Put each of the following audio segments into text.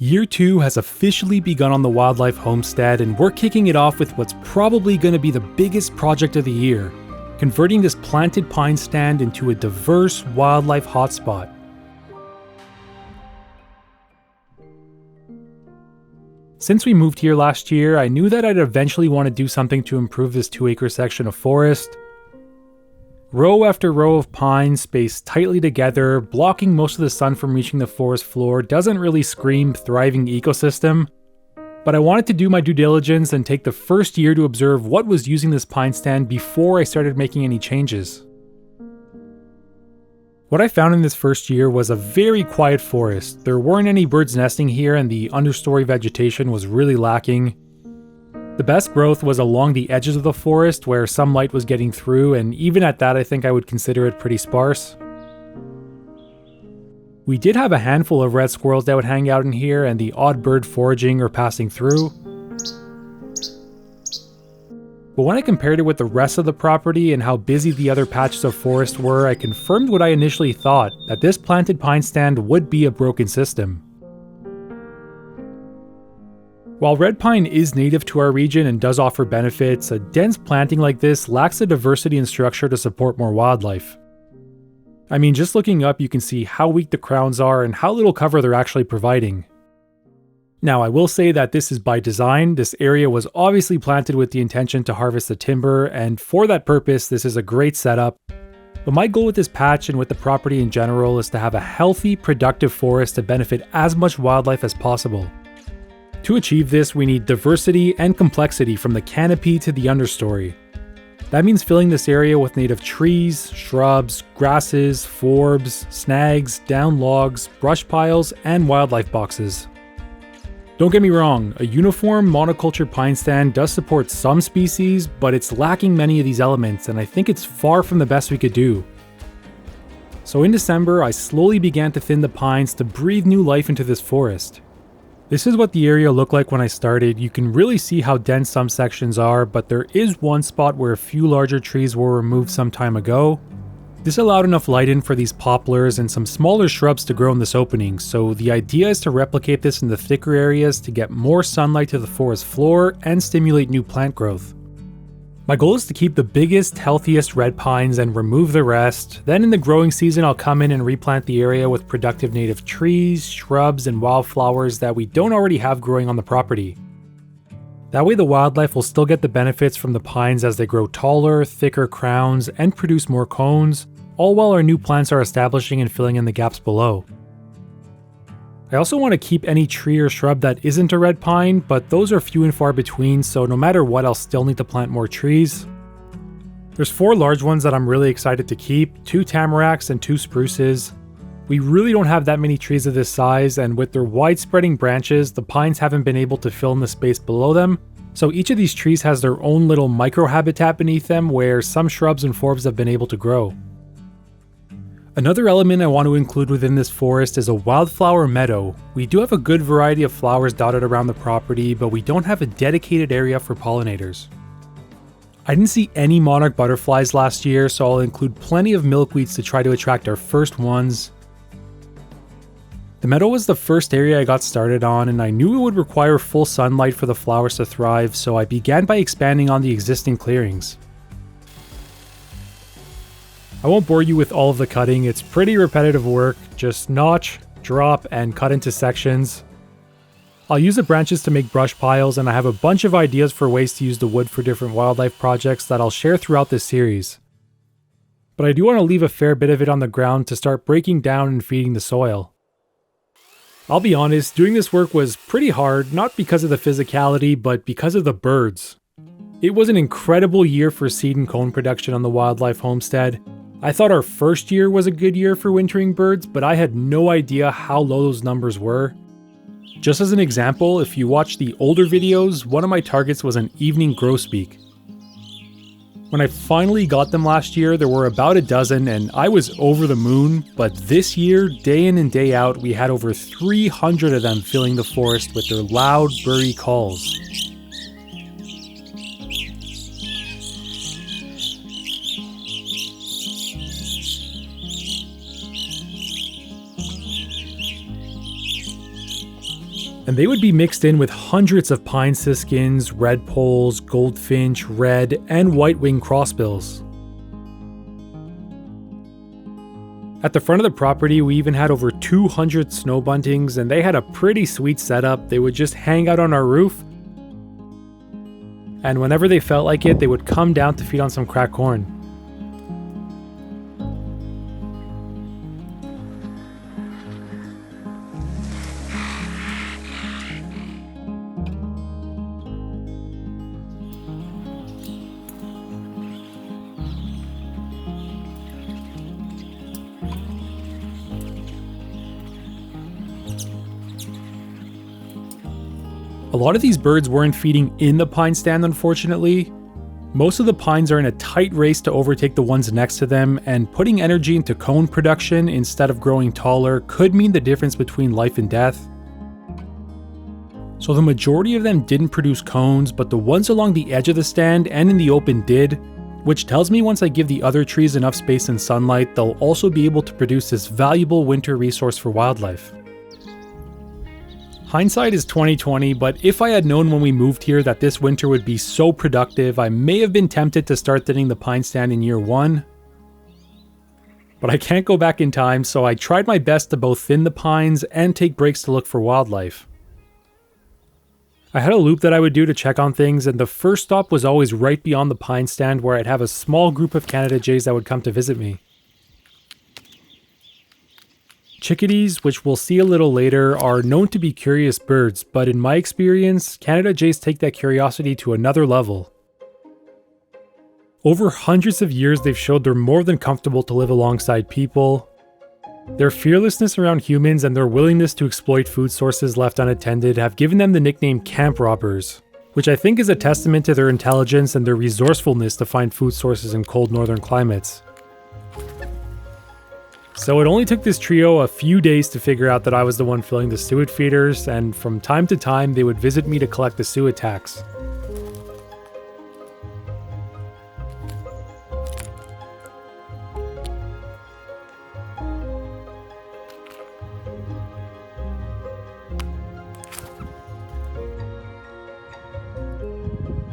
Year 2 has officially begun on the Wildlife Homestead, and we're kicking it off with what's probably going to be the biggest project of the year, converting this planted pine stand into a diverse wildlife hotspot. Since we moved here last year, I knew that I'd eventually want to do something to improve this 2-acre section of forest. Row after row of pines spaced tightly together, blocking most of the sun from reaching the forest floor, doesn't really scream thriving ecosystem. But I wanted to do my due diligence and take the first year to observe what was using this pine stand before I started making any changes. What I found in this first year was a very quiet forest. There weren't any birds nesting here, and the understory vegetation was really lacking. The best growth was along the edges of the forest where some light was getting through, and even at that I think I would consider it pretty sparse. We did have a handful of red squirrels that would hang out in here and the odd bird foraging or passing through. But when I compared it with the rest of the property and how busy the other patches of forest were, I confirmed what I initially thought, that this planted pine stand would be a broken system. While red pine is native to our region and does offer benefits, a dense planting like this lacks the diversity and structure to support more wildlife. I mean, just looking up you can see how weak the crowns are and how little cover they're actually providing. Now I will say that this is by design. This area was obviously planted with the intention to harvest the timber, and for that purpose this is a great setup. But my goal with this patch and with the property in general is to have a healthy, productive forest to benefit as much wildlife as possible. To achieve this, we need diversity and complexity from the canopy to the understory. That means filling this area with native trees, shrubs, grasses, forbs, snags, down logs, brush piles, and wildlife boxes. Don't get me wrong, a uniform monoculture pine stand does support some species, but it's lacking many of these elements, and I think it's far from the best we could do. So in December, I slowly began to thin the pines to breathe new life into this forest. This is what the area looked like when I started. You can really see how dense some sections are, but there is one spot where a few larger trees were removed some time ago. This allowed enough light in for these poplars and some smaller shrubs to grow in this opening, so the idea is to replicate this in the thicker areas to get more sunlight to the forest floor and stimulate new plant growth. My goal is to keep the biggest, healthiest red pines and remove the rest. Then in the growing season I'll come in and replant the area with productive native trees, shrubs, and wildflowers that we don't already have growing on the property. That way the wildlife will still get the benefits from the pines as they grow taller, thicker crowns, and produce more cones, all while our new plants are establishing and filling in the gaps below. I also want to keep any tree or shrub that isn't a red pine, but those are few and far between, so no matter what I'll still need to plant more trees. There's 4 large ones that I'm really excited to keep, 2 tamaracks and 2 spruces. We really don't have that many trees of this size, and with their wide-spreading branches, the pines haven't been able to fill in the space below them, so each of these trees has their own little micro-habitat beneath them where some shrubs and forbs have been able to grow. Another element I want to include within this forest is a wildflower meadow. We do have a good variety of flowers dotted around the property, but we don't have a dedicated area for pollinators. I didn't see any monarch butterflies last year, so I'll include plenty of milkweeds to try to attract our first ones. The meadow was the first area I got started on, and I knew it would require full sunlight for the flowers to thrive, so I began by expanding on the existing clearings. I won't bore you with all of the cutting, it's pretty repetitive work, just notch, drop, and cut into sections. I'll use the branches to make brush piles, and I have a bunch of ideas for ways to use the wood for different wildlife projects that I'll share throughout this series. But I do want to leave a fair bit of it on the ground to start breaking down and feeding the soil. I'll be honest, doing this work was pretty hard, not because of the physicality, but because of the birds. It was an incredible year for seed and cone production on the Wildlife Homestead. I thought our first year was a good year for wintering birds, but I had no idea how low those numbers were. Just as an example, if you watch the older videos, one of my targets was an evening grosbeak. When I finally got them last year, there were about a dozen and I was over the moon, but this year, day in and day out, we had over 300 of them filling the forest with their loud, burry calls. and they would be mixed in with hundreds of pine siskins, redpolls, goldfinch, red, and white-winged crossbills. At the front of the property, we even had over 200 snow buntings, and they had a pretty sweet setup. They would just hang out on our roof, and whenever they felt like it, they would come down to feed on some cracked corn. A lot of these birds weren't feeding in the pine stand, unfortunately. Most of the pines are in a tight race to overtake the ones next to them, and putting energy into cone production instead of growing taller could mean the difference between life and death. So the majority of them didn't produce cones, but the ones along the edge of the stand and in the open did, which tells me once I give the other trees enough space and sunlight, they'll also be able to produce this valuable winter resource for wildlife. Hindsight is 2020, but if I had known when we moved here that this winter would be so productive, I may have been tempted to start thinning the pine stand in year 1. But I can't go back in time, so I tried my best to both thin the pines and take breaks to look for wildlife. I had a loop that I would do to check on things, and the first stop was always right beyond the pine stand where I'd have a small group of Canada jays that would come to visit me. Chickadees, which we'll see a little later, are known to be curious birds, but in my experience, Canada jays take that curiosity to another level. Over hundreds of years, they've showed they're more than comfortable to live alongside people. Their fearlessness around humans and their willingness to exploit food sources left unattended have given them the nickname camp robbers, which I think is a testament to their intelligence and their resourcefulness to find food sources in cold northern climates. So it only took this trio a few days to figure out that I was the one filling the suet feeders, and from time to time they would visit me to collect the suet tax.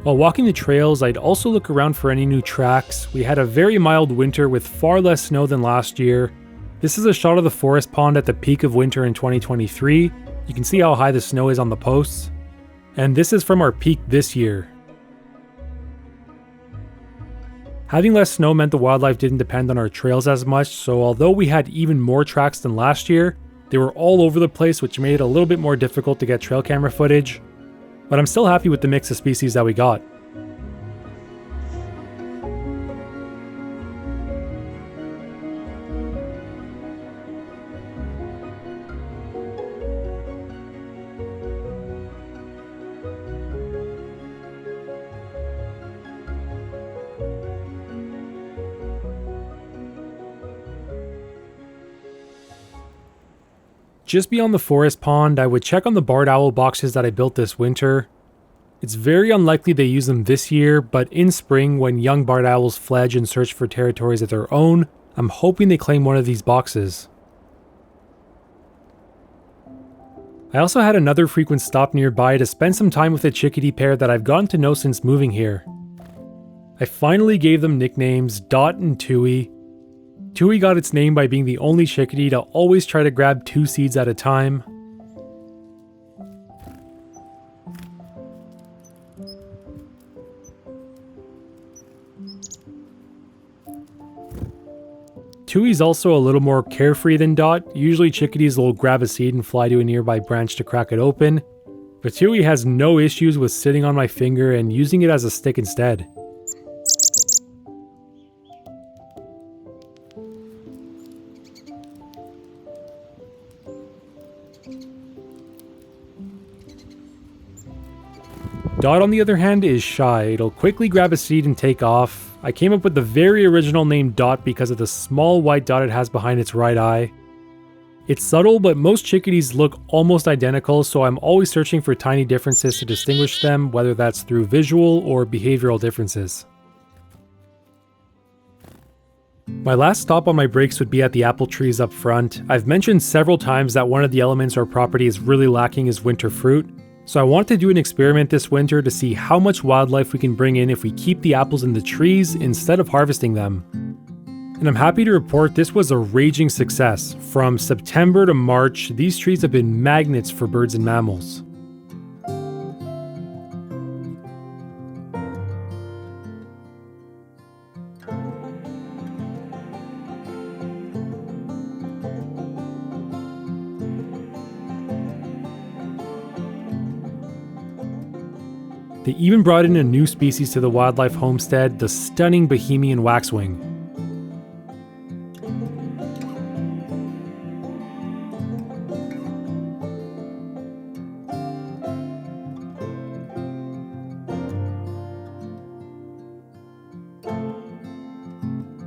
While walking the trails, I'd also look around for any new tracks. We had a very mild winter with far less snow than last year. This is a shot of the forest pond at the peak of winter in 2023. You can see how high the snow is on the posts. And this is from our peak this year. Having less snow meant the wildlife didn't depend on our trails as much, so although we had even more tracks than last year, they were all over the place, which made it a little bit more difficult to get trail camera footage. But I'm still happy with the mix of species that we got. Just beyond the forest pond, I would check on the barred owl boxes that I built this winter. It's very unlikely they use them this year, but in spring, when young barred owls fledge and search for territories of their own, I'm hoping they claim one of these boxes. I also had another frequent stop nearby to spend some time with a chickadee pair that I've gotten to know since moving here. I finally gave them nicknames, Dot and Tui. Tui got its name by being the only chickadee to always try to grab 2 seeds at a time. Tui's also a little more carefree than Dot. Usually chickadees will grab a seed and fly to a nearby branch to crack it open, but Tui has no issues with sitting on my finger and using it as a stick instead. Dot, on the other hand, is shy. It'll quickly grab a seed and take off. I came up with the very original name Dot because of the small white dot it has behind its right eye. It's subtle, but most chickadees look almost identical, so I'm always searching for tiny differences to distinguish them, whether that's through visual or behavioral differences. My last stop on my breaks would be at the apple trees up front. I've mentioned several times that one of the elements our property is really lacking is winter fruit, so I wanted to do an experiment this winter to see how much wildlife we can bring in if we keep the apples in the trees instead of harvesting them. And I'm happy to report this was a raging success. From September to March, these trees have been magnets for birds and mammals. They even brought in a new species to the Wildlife Homestead, the stunning Bohemian waxwing.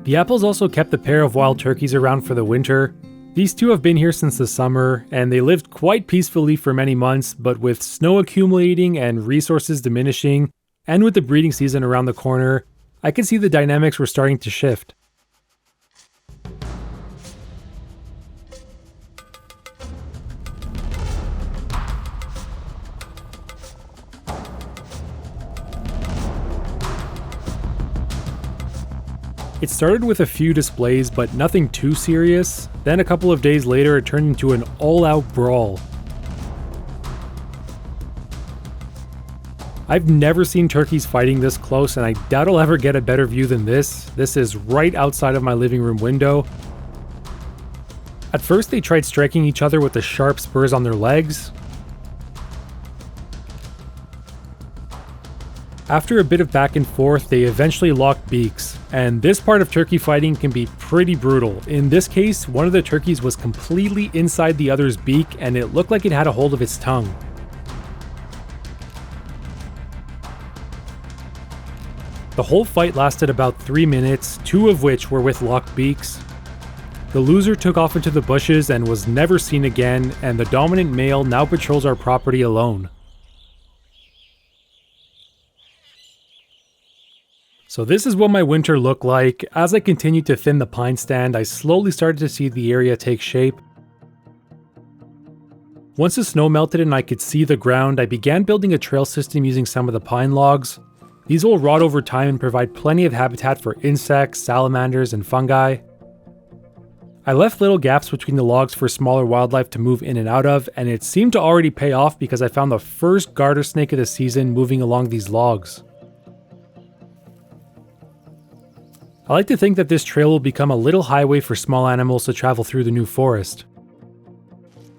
The apples also kept a pair of wild turkeys around for the winter. These two have been here since the summer, and they lived quite peacefully for many months, but with snow accumulating and resources diminishing, and with the breeding season around the corner, I could see the dynamics were starting to shift. It started with a few displays, but nothing too serious. Then a couple of days later, it turned into an all-out brawl. I've never seen turkeys fighting this close, and I doubt I'll ever get a better view than this. This is right outside of my living room window. At first, they tried striking each other with the sharp spurs on their legs. After a bit of back and forth, they eventually locked beaks, and this part of turkey fighting can be pretty brutal. In this case, one of the turkeys was completely inside the other's beak, and it looked like it had a hold of its tongue. The whole fight lasted about 3 minutes, 2 of which were with locked beaks. The loser took off into the bushes and was never seen again, and the dominant male now patrols our property alone. So this is what my winter looked like. As I continued to thin the pine stand, I slowly started to see the area take shape. Once the snow melted and I could see the ground, I began building a trail system using some of the pine logs. These will rot over time and provide plenty of habitat for insects, salamanders, and fungi. I left little gaps between the logs for smaller wildlife to move in and out of, and it seemed to already pay off because I found the first garter snake of the season moving along these logs. I like to think that this trail will become a little highway for small animals to travel through the new forest.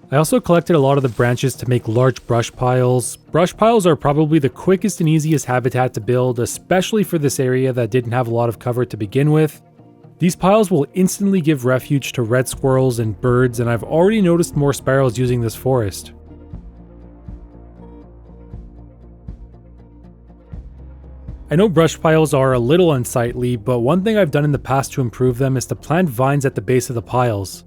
I also collected a lot of the branches to make large brush piles. Brush piles are probably the quickest and easiest habitat to build, especially for this area that didn't have a lot of cover to begin with. These piles will instantly give refuge to red squirrels and birds, and I've already noticed more sparrows using this forest. I know brush piles are a little unsightly, but one thing I've done in the past to improve them is to plant vines at the base of the piles.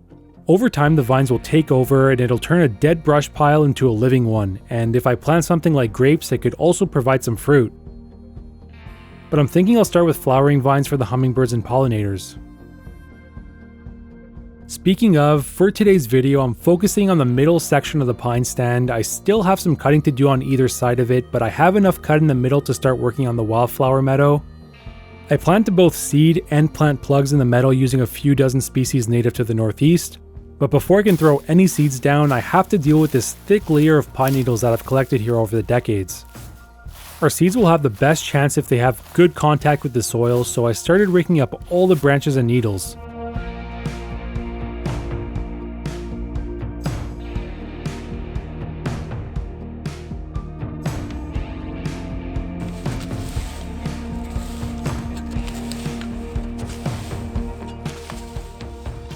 Over time, the vines will take over and it'll turn a dead brush pile into a living one, and if I plant something like grapes, it could also provide some fruit. But I'm thinking I'll start with flowering vines for the hummingbirds and pollinators. Speaking of, for today's video, I'm focusing on the middle section of the pine stand. I still have some cutting to do on either side of it, but I have enough cut in the middle to start working on the wildflower meadow. I plan to both seed and plant plugs in the meadow using a few dozen species native to the northeast. But before I can throw any seeds down, I have to deal with this thick layer of pine needles that I've collected here over the decades. Our seeds will have the best chance if they have good contact with the soil, so I started raking up all the branches and needles.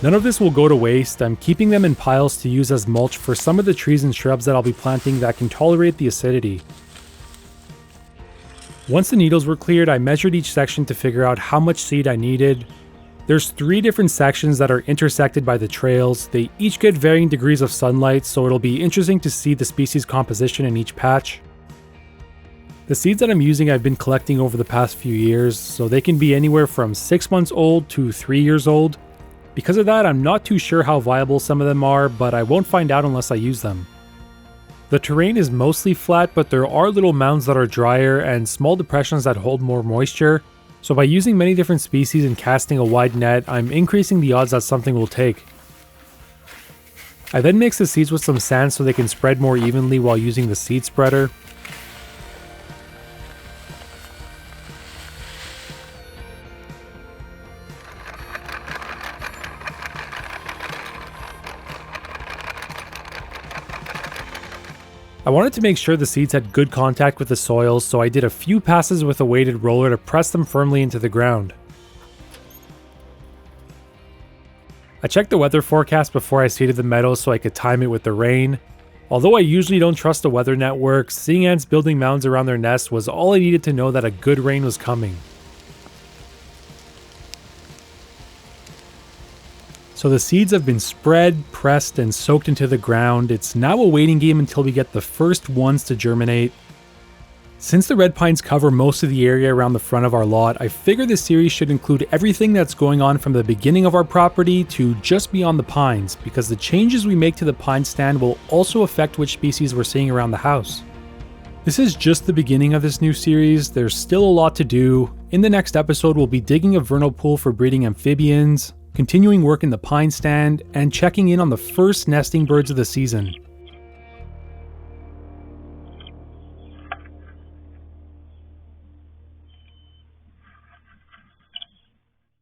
None of this will go to waste. I'm keeping them in piles to use as mulch for some of the trees and shrubs that I'll be planting that can tolerate the acidity. Once the needles were cleared, I measured each section to figure out how much seed I needed. There's 3 different sections that are intersected by the trails. They each get varying degrees of sunlight, so it'll be interesting to see the species composition in each patch. The seeds that I'm using I've been collecting over the past few years, so they can be anywhere from 6 months old to 3 years old. Because of that, I'm not too sure how viable some of them are, but I won't find out unless I use them. The terrain is mostly flat, but there are little mounds that are drier and small depressions that hold more moisture, so by using many different species and casting a wide net, I'm increasing the odds that something will take. I then mix the seeds with some sand so they can spread more evenly while using the seed spreader. I wanted to make sure the seeds had good contact with the soil, so I did a few passes with a weighted roller to press them firmly into the ground. I checked the weather forecast before I seeded the meadow so I could time it with the rain. Although I usually don't trust the weather network, seeing ants building mounds around their nests was all I needed to know that a good rain was coming. So the seeds have been spread, pressed, and soaked into the ground. It's now a waiting game until we get the first ones to germinate. Since the red pines cover most of the area around the front of our lot, I figure this series should include everything that's going on from the beginning of our property to just beyond the pines, because the changes we make to the pine stand will also affect which species we're seeing around the house. This is just the beginning of this new series. There's still a lot to do. In the next episode, we'll be digging a vernal pool for breeding amphibians, continuing work in the pine stand, and checking in on the first nesting birds of the season.